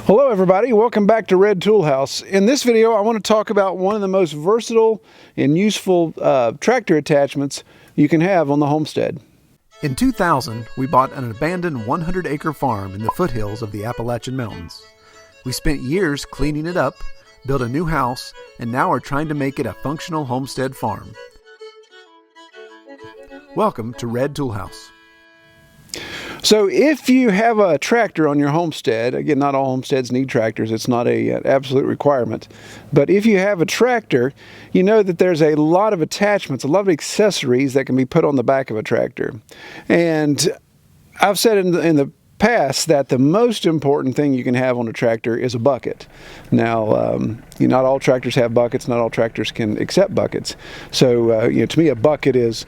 Hello everybody, welcome back to Red Toolhouse. In this video I want to talk about one of the most versatile and useful tractor attachments you can have on the Homestead. In 2000, we bought an abandoned 100-acre farm in the foothills of the Appalachian Mountains. We spent years cleaning it up, built a new house, and now are trying to make it a functional homestead farm. Welcome to Red Toolhouse. So if you have a tractor on your homestead, again, not all homesteads need tractors, it's not an absolute requirement, but if you have a tractor, you know that there's a lot of attachments, a lot of accessories that can be put on the back of a tractor. And I've said in the past that the most important thing you can have on a tractor is a bucket. Now, not all tractors have buckets, not all tractors can accept buckets. So, to me, a bucket is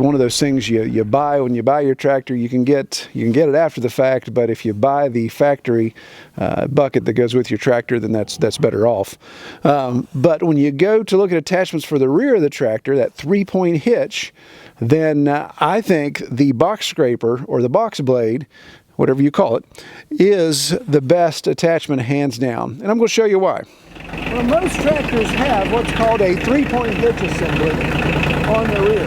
one of those things you buy when you buy your tractor. You can get it after the fact, but if you buy the factory bucket that goes with your tractor, then that's better off. But when you go to look at attachments for the rear of the tractor, that 3-point hitch, then I think the box scraper or the box blade, whatever you call it, is the best attachment hands down. And I'm going to show you why. Well, most tractors have what's called a 3-point hitch assembly on the rear.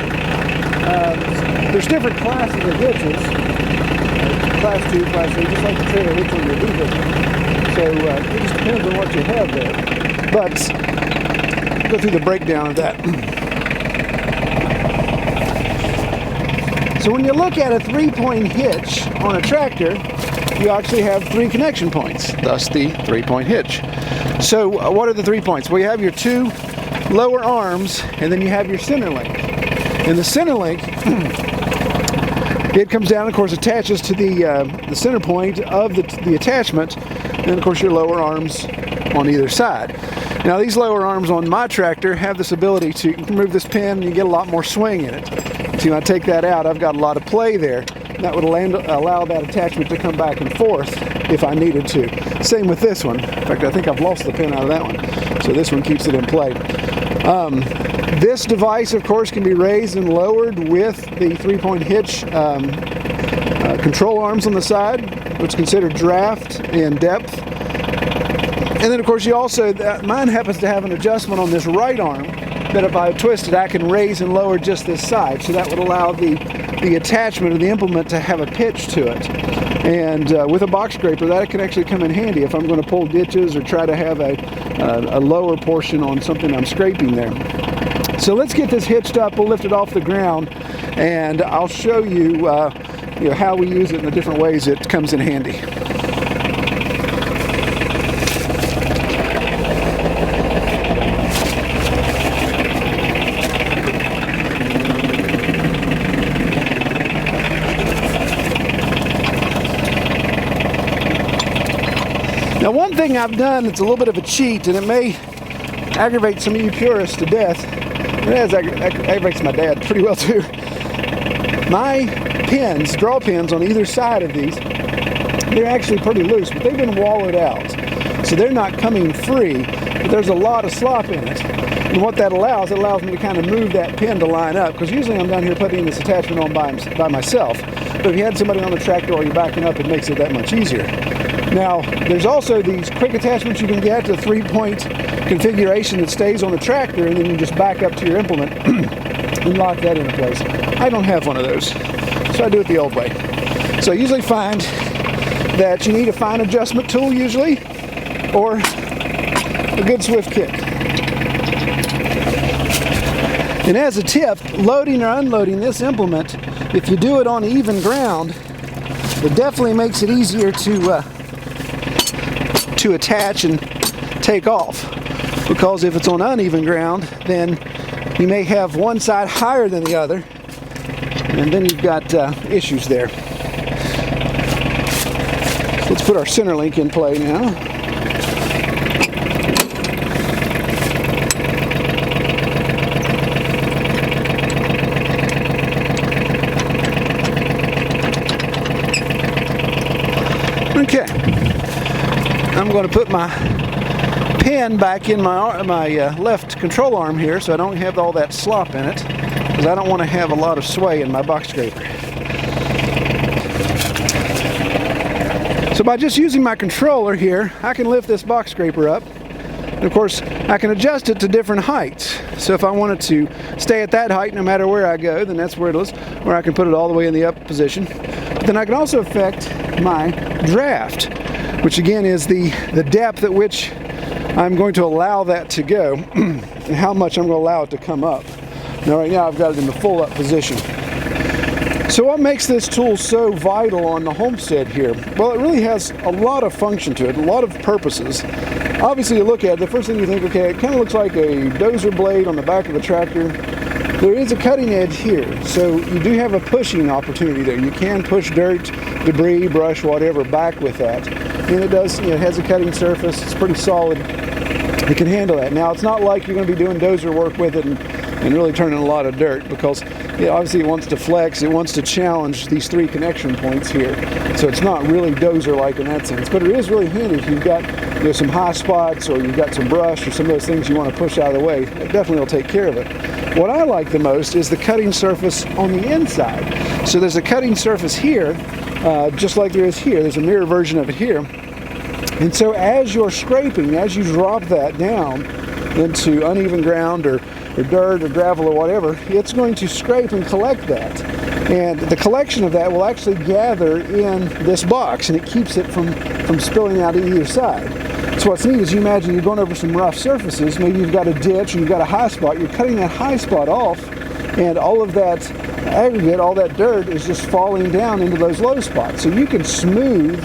There's different classes of hitches, class 2, class 3, just like the trailer hitch on your vehicle. So it just depends on what you have there. But go through the breakdown of that. So when you look at a 3-point hitch on a tractor, you actually have 3 connection points, thus the 3-point hitch. So what are the 3 points? Well, you have your 2 lower arms, and then you have your center link. And the center link, it comes down, of course, attaches to the center point of the attachment, and of course your lower arms on either side. Now these lower arms on my tractor have this ability to remove this pin and you get a lot more swing in it. So when I take that out, I've got a lot of play there. That would allow that attachment to come back and forth if I needed to. Same with this one. In fact, I think I've lost the pin out of that one. So this one keeps it in play. This device, of course, can be raised and lowered with the 3-point hitch control arms on the side, which is considered draft and depth. And then, of course, you also, mine happens to have an adjustment on this right arm that if I twist it, I can raise and lower just this side. So that would allow the attachment of the implement to have a pitch to it. And with a box scraper, that can actually come in handy if I'm going to pull ditches or try to have a lower portion on something I'm scraping there. So let's get this hitched up. We'll lift it off the ground, and I'll show you, how we use it in the different ways it comes in handy. Now, one thing I've done that's a little bit of a cheat, and it may aggravate some of you purists to death. It aggravates my dad pretty well too. My pins, draw pins on either side of these, they're actually pretty loose, but they've been wallowed out. So they're not coming free, but there's a lot of slop in it. And what that allows, it allows me to kind of move that pin to line up, because usually I'm down here putting this attachment on by myself. But if you had somebody on the tractor while you're backing up, it makes it that much easier. Now, there's also these quick attachments you can get, the 3-point configuration that stays on the tractor, and then you just back up to your implement and lock that into place. I don't have one of those, so I do it the old way. So I usually find that you need a fine adjustment tool usually, or a good swift kick. And as a tip, loading or unloading this implement, if you do it on even ground, it definitely makes it easier to attach and take off, because if it's on uneven ground, then you may have one side higher than the other, and then you've got issues there. So let's put our center link in play now. Okay, I'm going to put my pin back in my left control arm here, so I don't have all that slop in it, because I don't want to have a lot of sway in my box scraper. So by just using my controller here, I can lift this box scraper up. And of course, I can adjust it to different heights. So if I wanted to stay at that height no matter where I go, then that's where it is, where I can put it all the way in the up position. But then I can also affect my draft, which again is the depth at which I'm going to allow that to go and how much I'm going to allow it to come up. Now right now I've got it in the full up position. So what makes this tool so vital on the Homestead here? Well, it really has a lot of function to it, a lot of purposes. Obviously you look at it, the first thing you think, okay, it kind of looks like a dozer blade on the back of a tractor. There is a cutting edge here, so you do have a pushing opportunity there. You can push dirt, debris, brush, whatever back with that. And it does, it has a cutting surface, it's pretty solid. It can handle that. Now it's not like you're going to be doing dozer work with it and really turning a lot of dirt, because obviously it wants to flex, it wants to challenge these 3 connection points here. So it's not really dozer-like in that sense, but it is really handy if you've got some high spots or you've got some brush or some of those things you want to push out of the way. It definitely will take care of it. What I like the most is the cutting surface on the inside. So there's a cutting surface here, just like there is here. There's a mirror version of it here. And so as you're scraping, as you drop that down into uneven ground or dirt or gravel or whatever, it's going to scrape and collect that. And the collection of that will actually gather in this box, and it keeps it from spilling out either side. So what's neat is you imagine you're going over some rough surfaces, maybe you've got a ditch and you've got a high spot, you're cutting that high spot off, and all of that aggregate, all that dirt is just falling down into those low spots. So you can smooth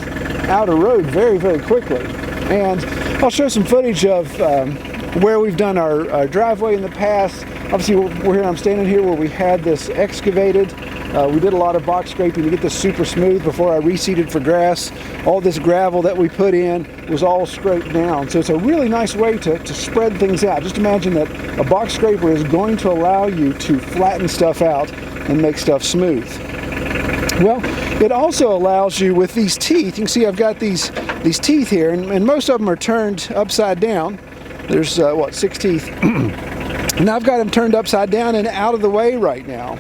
out a road very, very quickly. And I'll show some footage of where we've done our driveway in the past. Obviously we're here, I'm standing here where we had this excavated. We did a lot of box scraping to get this super smooth before I reseeded for grass. All this gravel that we put in was all scraped down. So it's a really nice way to spread things out. Just imagine that a box scraper is going to allow you to flatten stuff out and make stuff smooth. Well, it also allows you with these teeth. You can see I've got these teeth here, and most of them are turned upside down. There's 6 teeth. And I've got them turned upside down and out of the way right now.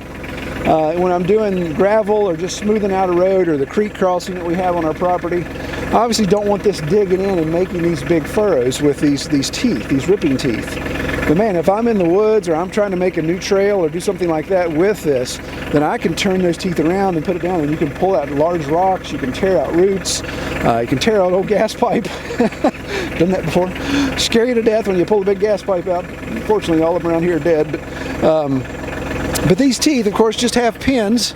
When I'm doing gravel or just smoothing out a road or the creek crossing that we have on our property, I obviously don't want this digging in and making these big furrows with these teeth, these ripping teeth. But man, if I'm in the woods or I'm trying to make a new trail or do something like that with this, then I can turn those teeth around and put it down, and you can pull out large rocks, you can tear out roots, you can tear out old gas pipe. Done that before. Scare you to death when you pull a big gas pipe out. Unfortunately, all of them around here are dead. But these teeth, of course, just have pins.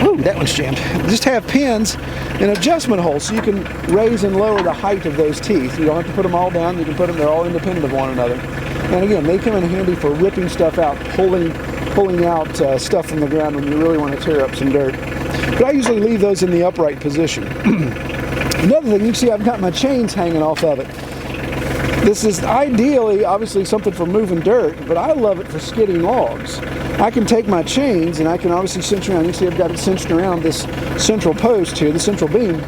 Ooh, that one's jammed. Just have pins and adjustment holes, so you can raise and lower the height of those teeth. You don't have to put them all down. You can put them, they're all independent of one another. And again, they come in handy for ripping stuff out, pulling out stuff from the ground when you really want to tear up some dirt. But I usually leave those in the upright position. Another thing, you can see I've got my chains hanging off of it. This is ideally, obviously, something for moving dirt, but I love it for skidding logs. I can take my chains and I can obviously cinch around. You see I've got it cinched around this central post here, the central beam.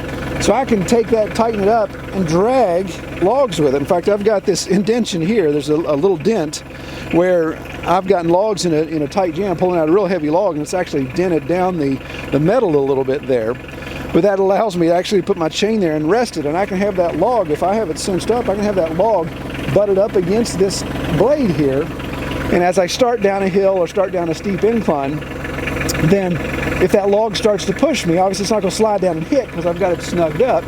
So I can take that, tighten it up, and drag logs with it. In fact, I've got this indention here. There's a little dent where I've gotten logs in a tight jam, pulling out a real heavy log, and it's actually dented down the metal a little bit there. But that allows me to actually put my chain there and rest it, and I can have that log, if I have it cinched up, I can have that log butted up against this blade here. And as I start down a hill or start down a steep incline, then if that log starts to push me, obviously it's not going to slide down and hit because I've got it snugged up.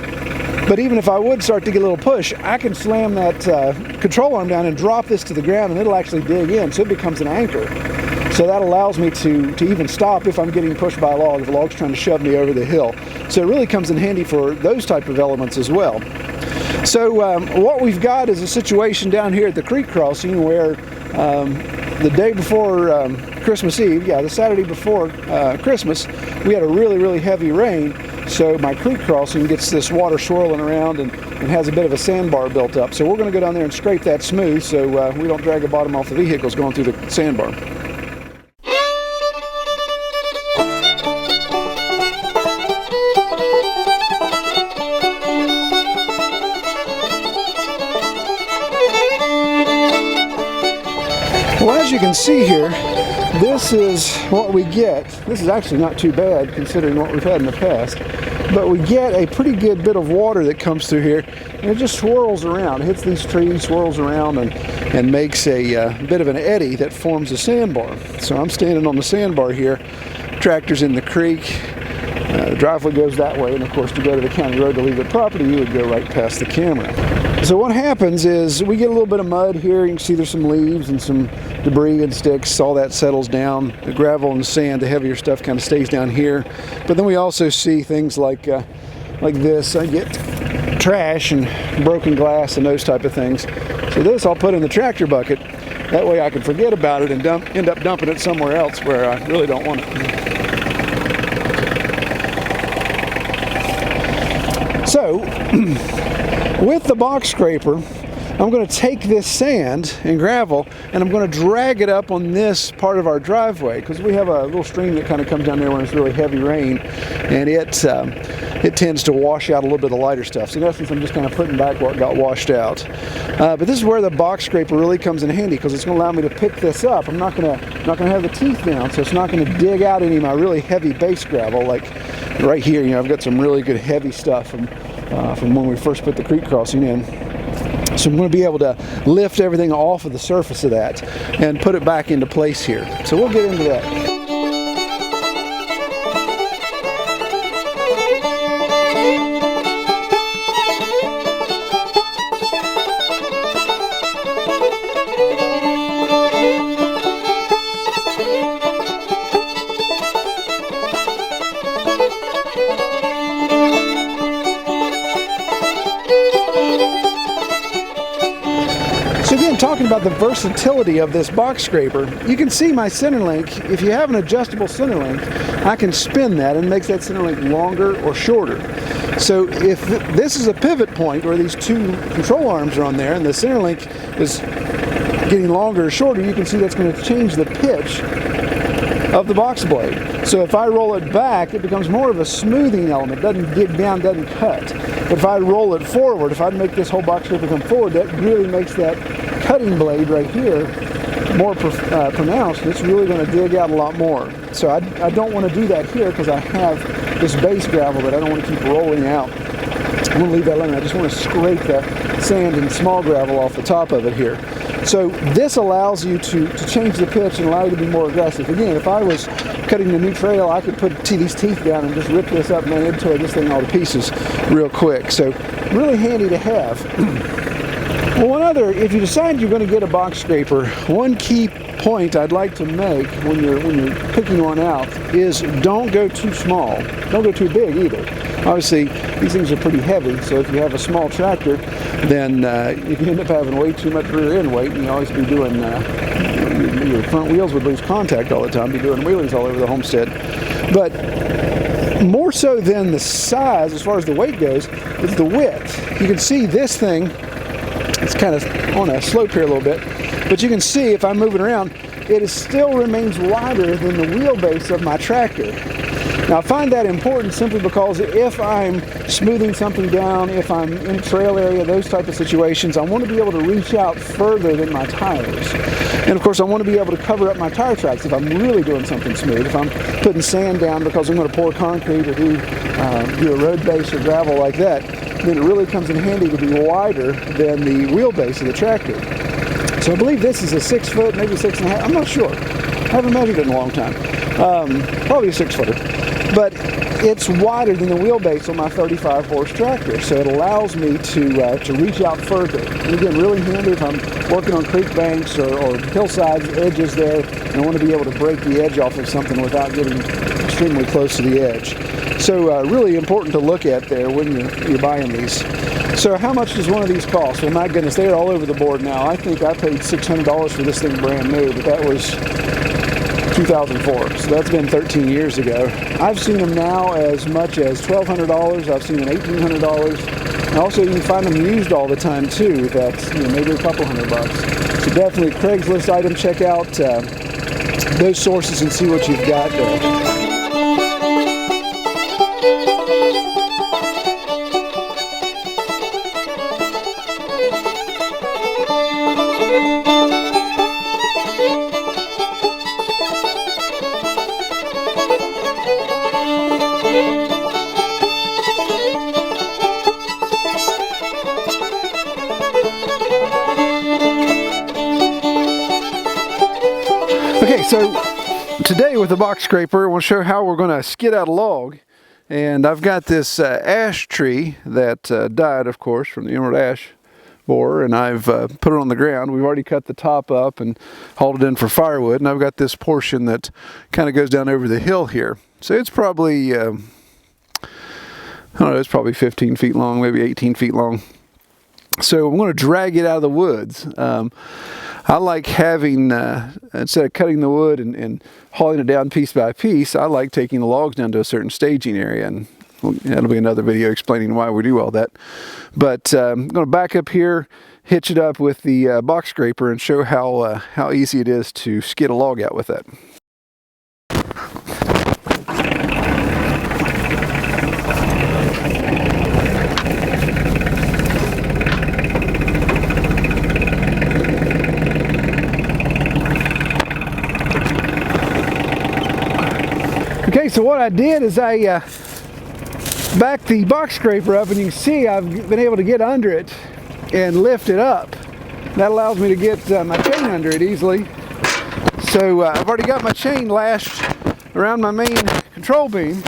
But even if I would start to get a little push, I can slam that control arm down and drop this to the ground, and it'll actually dig in, so it becomes an anchor. So that allows me to even stop if I'm getting pushed by a log, if a log's trying to shove me over the hill. So it really comes in handy for those type of elements as well. So what we've got is a situation down here at the creek crossing where the day before Christmas Eve, the Saturday before Christmas, we had a really, really heavy rain. So my creek crossing gets this water swirling around and has a bit of a sandbar built up. So we're going to go down there and scrape that smooth so we don't drag the bottom off the vehicles going through the sandbar. Well, as you can see here, this is what we get. This is actually not too bad considering what we've had in the past. but we get a pretty good bit of water that comes through here, and it just swirls around. It hits these trees, swirls around, and makes a bit of an eddy that forms a sandbar. So I'm standing on the sandbar here. Tractor's in the creek. The driveway goes that way, and of course to go to the county road to leave the property, you would go right past the camera. So what happens is we get a little bit of mud here. You can see there's some leaves and some debris and sticks. All that settles down. The gravel and the sand, the heavier stuff, kind of stays down here. But then we also see things like this. I get trash and broken glass and those type of things. So this I'll put in the tractor bucket. That way I can forget about it and end up dumping it somewhere else where I really don't want it. So, with the box scraper, I'm going to take this sand and gravel and I'm going to drag it up on this part of our driveway, because we have a little stream that kind of comes down there when it's really heavy rain, and it tends to wash out a little bit of lighter stuff. So in essence, I'm just kind of putting back what got washed out. But this is where the box scraper really comes in handy, because it's going to allow me to pick this up. I'm not going to have the teeth down, so it's not going to dig out any of my really heavy base gravel. Like right here, I've got some really good heavy stuff from when we first put the creek crossing in. So I'm going to be able to lift everything off of the surface of that and put it back into place here. So we'll get into that. So again, talking about the versatility of this box scraper, you can see my center link. If you have an adjustable center link, I can spin that and make that center link longer or shorter. So if this is a pivot point where these two control arms are on there and the center link is getting longer or shorter, you can see that's going to change the pitch of the box blade. So if I roll it back, it becomes more of a smoothing element. It doesn't dig down, doesn't cut. But if I roll it forward, if I make this whole box scraper come forward, that really makes that cutting blade right here more pronounced. It's really going to dig out a lot more. So I don't want to do that here, because I have this base gravel that I don't want to keep rolling out. I want to leave that alone. I just want to scrape the sand and small gravel off the top of it here. So this allows you to change the pitch and allow you to be more aggressive. Again, if I was cutting a new trail, I could put these teeth down and just rip this up, and it'd tear this thing all to pieces real quick. So really handy to have. Well, if you decide you're going to get a box scraper, one key point I'd like to make when you're picking one out is don't go too small. Don't go too big either. Obviously, these things are pretty heavy, so if you have a small tractor, then you can end up having way too much rear end weight, and you always be doing, your front wheels would lose contact all the time, be doing wheelies all over the homestead. But more so than the size, as far as the weight goes, is the width. You can see this thing, it's kind of on a slope here a little bit, but you can see if I move it around, it still remains wider than the wheelbase of my tractor. Now I find that important simply because if I'm smoothing something down, if I'm in a trail area, those type of situations, I want to be able to reach out further than my tires. And of course I want to be able to cover up my tire tracks if I'm really doing something smooth. If I'm putting sand down because I'm going to pour concrete or do a road base or gravel like that, then it really comes in handy to be wider than the wheelbase of the tractor. So I believe this is a 6 foot, maybe 6.5, I'm not sure. I haven't measured it in a long time. Probably a 6 footer. But it's wider than the wheelbase on my 35 horse tractor, so it allows me to reach out further. And again, really handy if I'm working on creek banks or hillsides, edges there, and I want to be able to break the edge off of something without getting extremely close to the edge. So really important to look at there when you're buying these. So how much does one of these cost? Well, my goodness, they're all over the board now. I think I paid $600 for this thing brand new, but that was 2004, so that's been 13 years ago. I've seen them now as much as $1,200. I've seen them $1,800. And also, you can find them used all the time too. That's maybe a couple $100. So definitely Craigslist item. Check out those sources and see what you've got there. Okay, so today with the box scraper, I want to show how we're going to skid out a log. And I've got this ash tree that died, of course, from the emerald ash borer, and I've put it on the ground. We've already cut the top up and hauled it in for firewood, and I've got this portion that kind of goes down over the hill here. So it's probably, I don't know, it's probably 15 feet long, maybe 18 feet long. So I'm going to drag it out of the woods. I like having, instead of cutting the wood and hauling it down piece by piece, I like taking the logs down to a certain staging area, and that'll be another video explaining why we do all that. But I'm going to back up here, hitch it up with the box scraper, and show how easy it is to skid a log out with that. Okay, so what I did is I backed the box scraper up, and you can see I've been able to get under it and lift it up. That allows me to get my chain under it easily. So I've already got my chain lashed around my main control beam.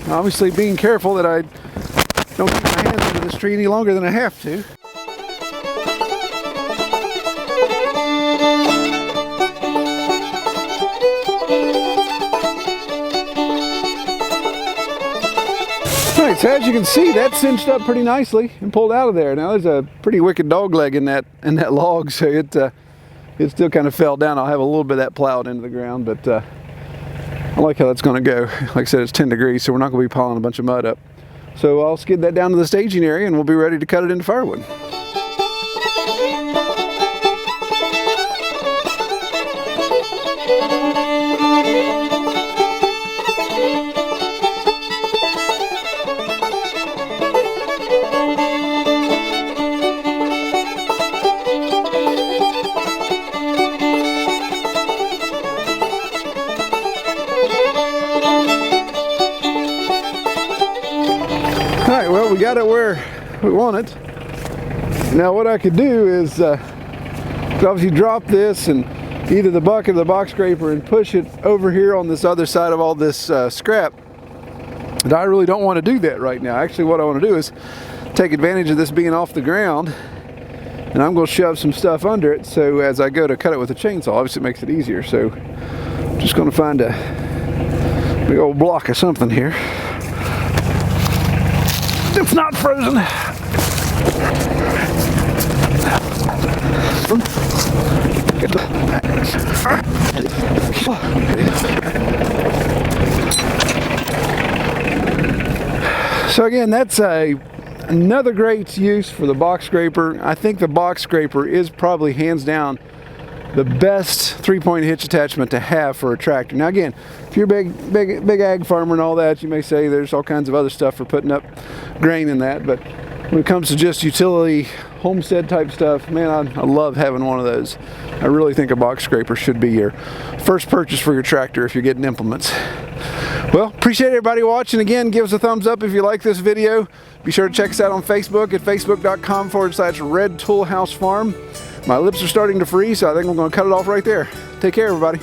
Obviously being careful that I don't keep my hands under this tree any longer than I have to. Alright, so as you can see, that's cinched up pretty nicely and pulled out of there. Now there's a pretty wicked dog leg in that log, so it still kind of fell down. I'll have a little bit of that plowed into the ground, but I like how that's going to go. Like I said, it's 10 degrees, so we're not going to be piling a bunch of mud up. So I'll skid that down to the staging area, and we'll be ready to cut it into firewood. Alright, well, we got it where we want it. Now what I could do is obviously drop this and either the bucket or the box scraper and push it over here on this other side of all this scrap. But I really don't want to do that right now. Actually, what I want to do is take advantage of this being off the ground, and I'm going to shove some stuff under it, so as I go to cut it with a chainsaw, obviously it makes it easier. So I'm just going to find a big old block of something here. It's not frozen. So again, that's another great use for the box scraper. I think the box scraper is probably hands down the best three-point hitch attachment to have for a tractor. Now again, if you're a big ag farmer and all that, you may say there's all kinds of other stuff for putting up grain in that, but when it comes to just utility, homestead type stuff, man, I love having one of those. I really think a box scraper should be your first purchase for your tractor if you're getting implements. Well, appreciate everybody watching. Again, give us a thumbs up if you like this video. Be sure to check us out on Facebook at facebook.com/Red Tool House Farm. My lips are starting to freeze, so I think I'm going to cut it off right there. Take care, everybody.